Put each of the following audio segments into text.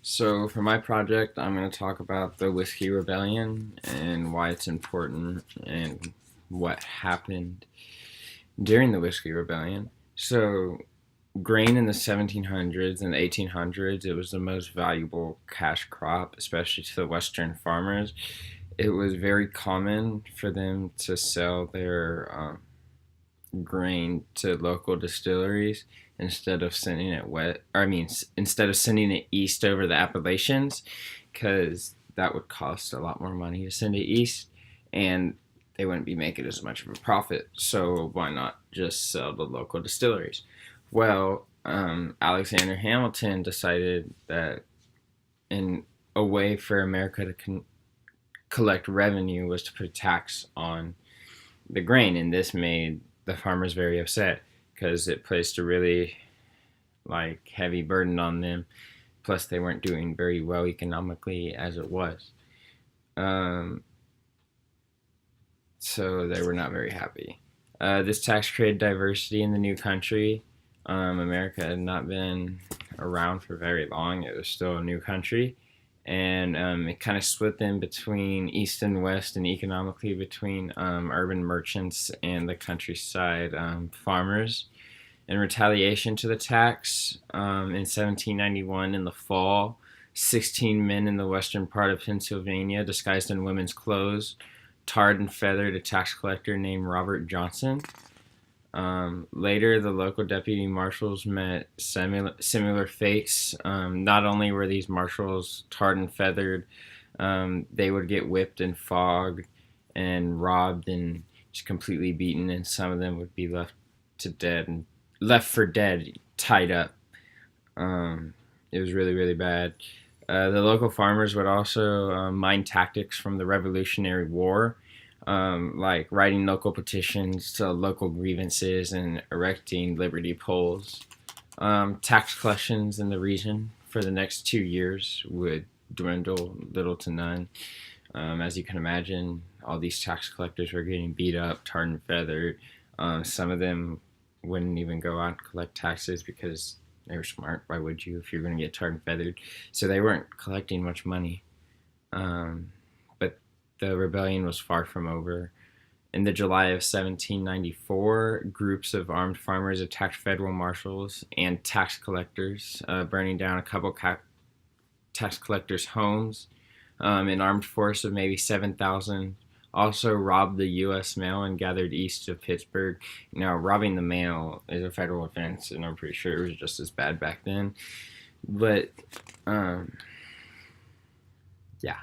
So, for my project, I'm going to talk about the Whiskey Rebellion and why it's important and what happened during the Whiskey Rebellion. So, grain in the 1700s and 1800s, it was the most valuable cash crop, especially to the Western farmers. It was very common for them to sell their grain to local distilleries instead of sending it instead of sending it east over the Appalachians, because that would cost a lot more money to send it east, and they wouldn't be making as much of a profit. So why not just sell to local distilleries? Well, Alexander Hamilton decided that in a way for America to collect revenue was to put a tax on the grain, and this made the farmers very upset because it placed a really heavy burden on them. Plus, they weren't doing very well economically as it was, um, so they were not very happy. This tax created diversity in the new country. America had not been around for very long; it was still a new country, and it kind of split them between east and west, and economically between urban merchants and the countryside farmers. In retaliation to the tax, in 1791 in the fall, 16 men in the western part of Pennsylvania, disguised in women's clothes, tarred and feathered a tax collector named Robert Johnson. Later, the local deputy marshals met similar fates. Not only were these marshals tarred and feathered, they would get whipped and flogged and robbed and just completely beaten, and some of them would be left for dead, tied up. It was really, really bad. The local farmers would also mine tactics from the Revolutionary War, like writing local petitions to local grievances and erecting liberty poles. Tax collections in the region for the next 2 years would dwindle little to none. As you can imagine, all these tax collectors were getting beat up, tarred and feathered. Some of them wouldn't even go out and collect taxes because they were smart. Why would you if you're going to get tarred and feathered? So they weren't collecting much money. But the rebellion was far from over. In the July of 1794, groups of armed farmers attacked federal marshals and tax collectors, burning down a couple tax collectors' homes. An armed force of maybe 7,000 also robbed the U.S. mail and gathered east of Pittsburgh. Now, robbing the mail is a federal offense, and I'm pretty sure it was just as bad back then. But, yeah.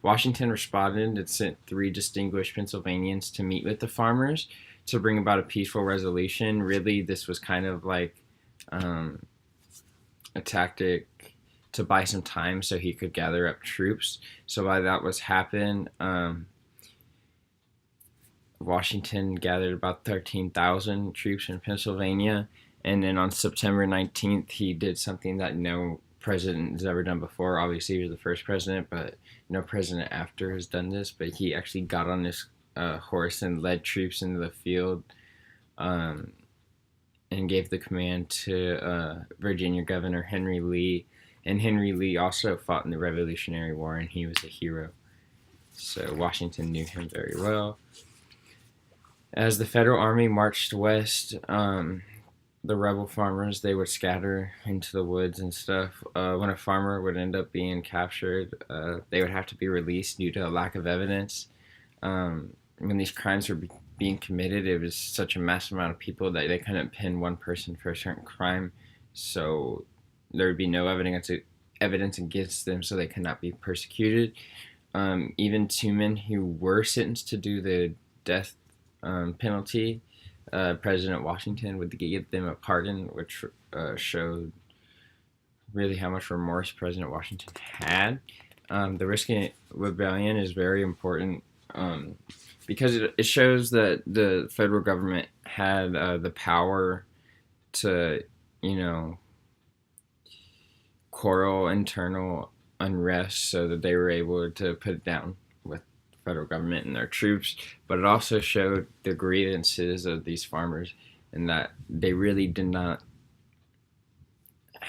Washington responded and sent 3 distinguished Pennsylvanians to meet with the farmers to bring about a peaceful resolution. Really, this was kind of like a tactic to buy some time so he could gather up troops. So while that was happening, Washington gathered about 13,000 troops in Pennsylvania, and then on September 19th, he did something that no president has ever done before. Obviously, he was the first president, but no president after has done this. But he actually got on his horse and led troops into the field, and gave the command to Virginia Governor Henry Lee. And Henry Lee also fought in the Revolutionary War, and he was a hero. So Washington knew him very well. As the Federal Army marched west, the rebel farmers, they would scatter into the woods and stuff. When a farmer would end up being captured, they would have to be released due to a lack of evidence. When these crimes were being committed, it was such a massive amount of people that they couldn't pin one person for a certain crime, so there would be no evidence against them, so they could not be persecuted. Even 2 men who were sentenced to do the death penalty, President Washington would give them a pardon, which showed really how much remorse President Washington had. The Risky Rebellion is very important because it shows that the federal government had the power to, quarrel internal unrest so that they were able to put it down with the federal government and their troops. But it also showed the grievances of these farmers and that they really did not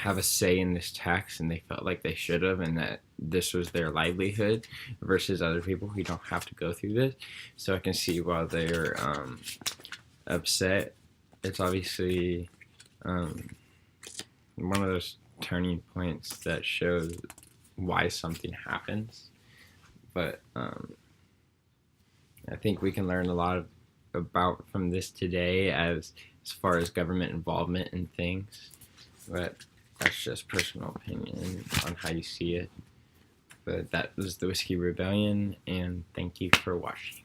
have a say in this tax and they felt like they should have, and that this was their livelihood, versus other people who don't have to go through this. So I can see why they're upset. It's obviously one of those turning points that shows why something happens. But I think we can learn a lot about from this today as far as government involvement in things. But that's just personal opinion on how you see it. But that was the Whiskey Rebellion, and thank you for watching.